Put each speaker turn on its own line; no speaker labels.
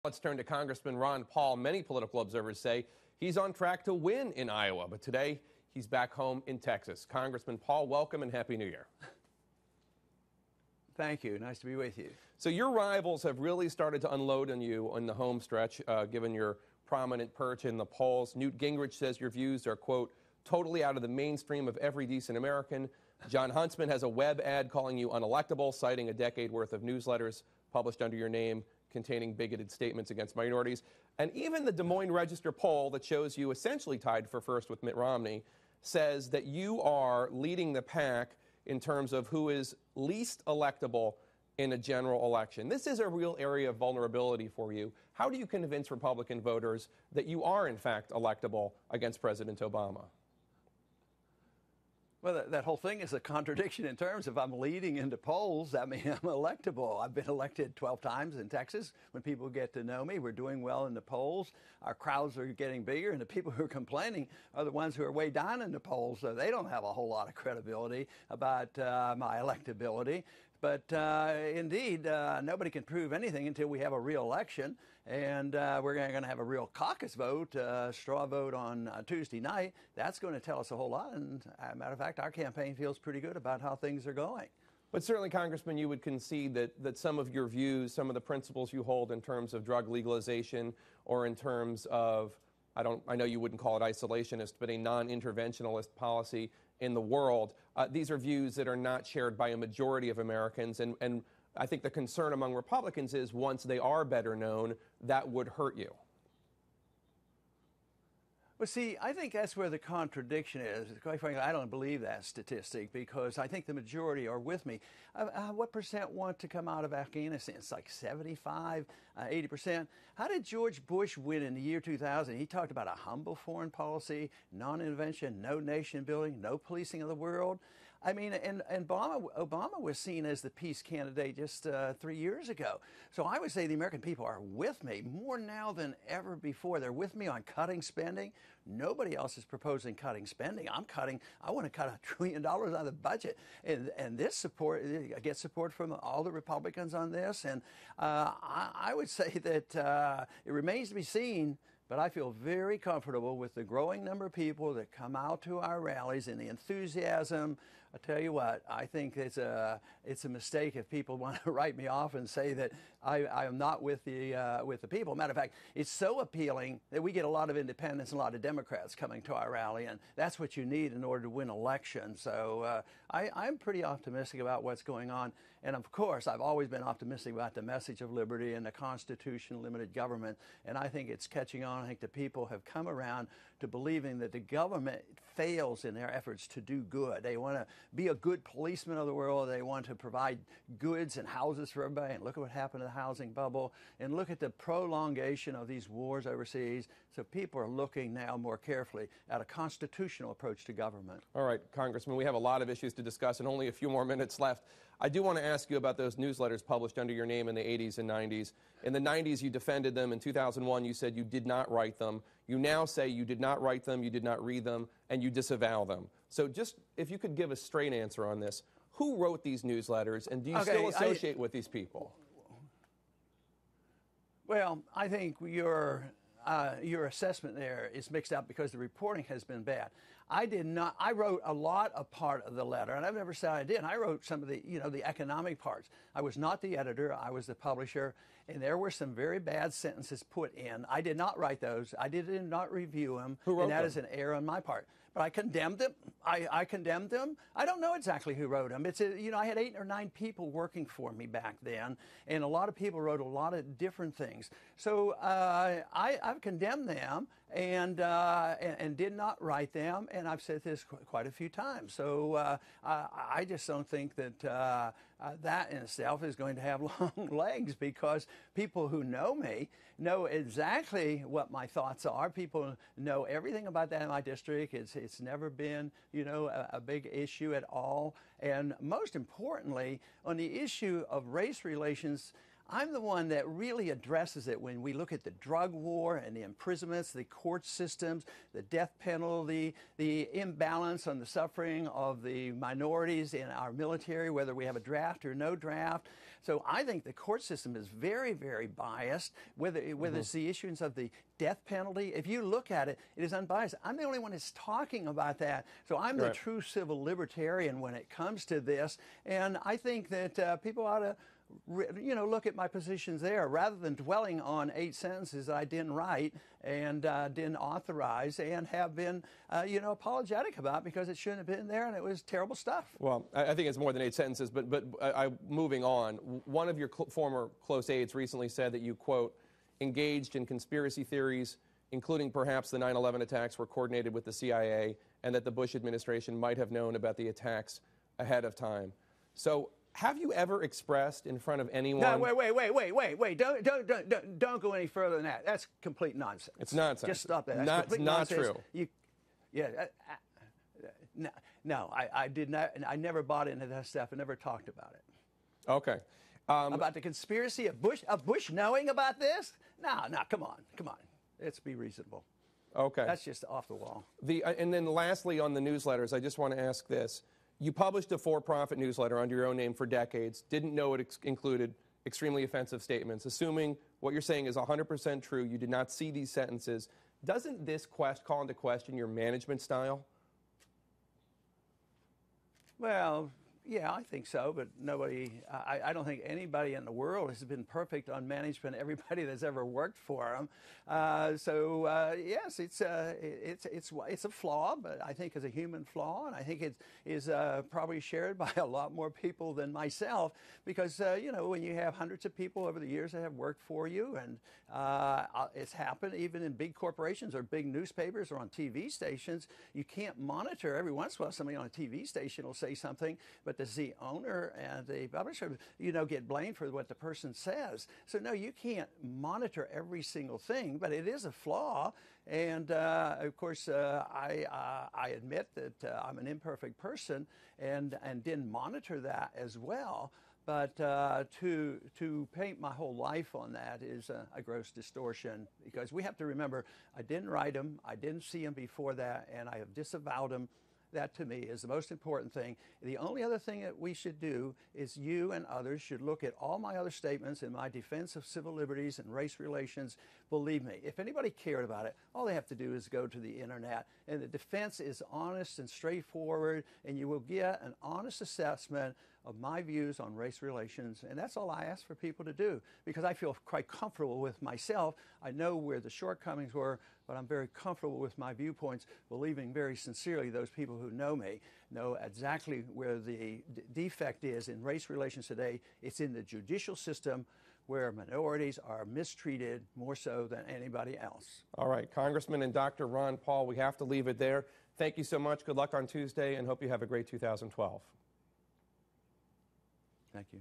Let's turn to Congressman Ron Paul. Many political observers say he's on track to win in Iowa, but today he's back home in Texas. Congressman Paul, welcome and Happy New Year.
Thank you. Nice to be with you.
So your rivals have really started to unload on you on the home stretch, given your prominent perch in the polls. Newt Gingrich says your views are, quote, totally out of the mainstream of every decent American. Jon Huntsman has a web ad calling you unelectable, citing a decade worth of newsletters published under your name containing bigoted statements against minorities. And even the Des Moines Register poll that shows you essentially tied for first with Mitt Romney says that you are leading the pack in terms of who is least electable in a general election. This is a real area of vulnerability for you. How do you convince Republican voters that you are, in fact, electable against President Obama?
Well, that whole thing is a contradiction in terms. If I'm leading into polls, that means I'm electable. I've been elected 12 times in Texas. When people get to know me, we're doing well in the polls. Our crowds are getting bigger, and the people who are complaining are the ones who are way down in the polls, so they don't have a whole lot of credibility about my electability. But indeed, nobody can prove anything until we have a real election. And we're going to have a real caucus vote, straw vote on Tuesday night. That's going to tell us a whole lot. And as a matter of fact, our campaign feels pretty good about how things are going.
But certainly, Congressman, you would concede that some of your views, some of the principles you hold in terms of drug legalization or in terms of, I know you wouldn't call it isolationist, but a non-interventionalist policy in the world, these are views that are not shared by a majority of Americans. And I think the concern among Republicans is once they are better known, that would hurt you.
Well, see, I think that's where the contradiction is. Quite frankly, I don't believe that statistic because I think the majority are with me. What percent want to come out of Afghanistan? It's like 75, 80%. How did George Bush win in the year 2000? He talked about a humble foreign policy, non-intervention, no nation building, no policing of the world. I mean, and Obama was seen as the peace candidate just 3 years ago. So I would say the American people are with me more now than ever before. They're with me on cutting spending. Nobody else is proposing cutting spending. I want to cut $1 trillion out of the budget. And this support, I get support from all the Republicans on this. And I would say that it remains to be seen. But I feel very comfortable with the growing number of people that come out to our rallies and the enthusiasm. I tell you what, I think it's a mistake if people want to write me off and say that I am not with the people. Matter of fact, it's so appealing that we get a lot of independents and a lot of Democrats coming to our rally, and that's what you need in order to win elections. So I'm pretty optimistic about what's going on. And of course, I've always been optimistic about the message of liberty and the Constitution, limited government. And I think it's catching on. I think the people have come around to believing that the government fails in their efforts to do good. They want to be a good policeman of the world. They want to provide goods and houses for everybody. And look at what happened to the housing bubble. And look at the prolongation of these wars overseas. So people are looking now more carefully at a constitutional approach to government.
All right, Congressman, we have a lot of issues to discuss and only a few more minutes left. I do want to ask you about those newsletters published under your name in the 80s and 90s. In the 90s, you defended them. In 2001, you said you did not write them. You now say you did not write them, you did not read them, and you disavow them. So just if you could give a straight answer on this, who wrote these newsletters, and do you still associate with these people?
Well, I think your assessment there is mixed up because the reporting has been bad. I did not. I wrote a lot of part of the letter, and I've never said I did. I wrote some of the, the economic parts. I was not the editor. I was the publisher, and there were some very bad sentences put in. I did not write those. I did not review them.
Who wrote
them? And that
them?
is an error on my part. But I condemned them. I condemned them. I don't know exactly who wrote them. It's I had 8 or 9 people working for me back then, and a lot of people wrote a lot of different things. So I've condemned them and did not write them, and I've said this quite a few times. So I just don't think that that in itself is going to have long legs, because people who know me know exactly what my thoughts are. People know everything about that in my district. It's never been, a big issue at all. And most importantly, on the issue of race relations, I'm the one that really addresses it when we look at the drug war and the imprisonments, the court systems, the death penalty, the imbalance on the suffering of the minorities in our military, whether we have a draft or no draft. So I think the court system is very, very biased, whether it's the issuance of the death penalty. If you look at it, it is unbiased. I'm the only one that's talking about that. So I'm the true civil libertarian when it comes to this. And I think that people ought to look at my positions there rather than dwelling on 8 sentences that I didn't write and didn't authorize and have been, apologetic about because it shouldn't have been there and it was terrible stuff.
Well, I think it's more than 8 sentences, but moving on, one of your former close aides recently said that you, quote, engaged in conspiracy theories, including perhaps the 9/11 attacks were coordinated with the CIA and that the Bush administration might have known about the attacks ahead of time. So have you ever expressed in front of anyone?
No, wait. Don't go any further than that. That's complete nonsense.
It's nonsense.
Just stop that.
That's
complete
not
nonsense.
true.
No, I did not. I never bought into that stuff. I never talked about it.
Okay.
About the conspiracy of Bush knowing about this? No, come on. Let's be reasonable.
Okay.
That's just off the wall.
And then lastly on the newsletters, I just want to ask this. You published a for-profit newsletter under your own name for decades, didn't know it included extremely offensive statements. Assuming what you're saying is 100% true, you did not see these sentences. Doesn't this call into question your management style?
Well, yeah, I think so, but I don't think anybody in the world has been perfect on management, everybody that's ever worked for them. Yes, it's a flaw, but I think it's a human flaw, and I think it is probably shared by a lot more people than myself because, when you have hundreds of people over the years that have worked for you, and it's happened even in big corporations or big newspapers or on TV stations, you can't monitor. Every once in a while somebody on a TV station will say something, but does the owner and the publisher, get blamed for what the person says? So no, you can't monitor every single thing, but it is a flaw. And of course, I admit that I'm an imperfect person and didn't monitor that as well. But to paint my whole life on that is a gross distortion because we have to remember I didn't write them, I didn't see them before that, and I have disavowed them. That, to me, is the most important thing. The only other thing that we should do is you and others should look at all my other statements in my defense of civil liberties and race relations. Believe me, if anybody cared about it, all they have to do is go to the internet. And the defense is honest and straightforward, and you will get an honest assessment of my views on race relations. And that's all I ask for people to do because I feel quite comfortable with myself. I know where the shortcomings were, but I'm very comfortable with my viewpoints, believing very sincerely those people who know me know exactly where the defect is in race relations today. It's in the judicial system where minorities are mistreated more so than anybody else.
All right, Congressman and Dr. Ron Paul, we have to leave it there. Thank you so much. Good luck on Tuesday and hope you have a great 2012.
Thank you.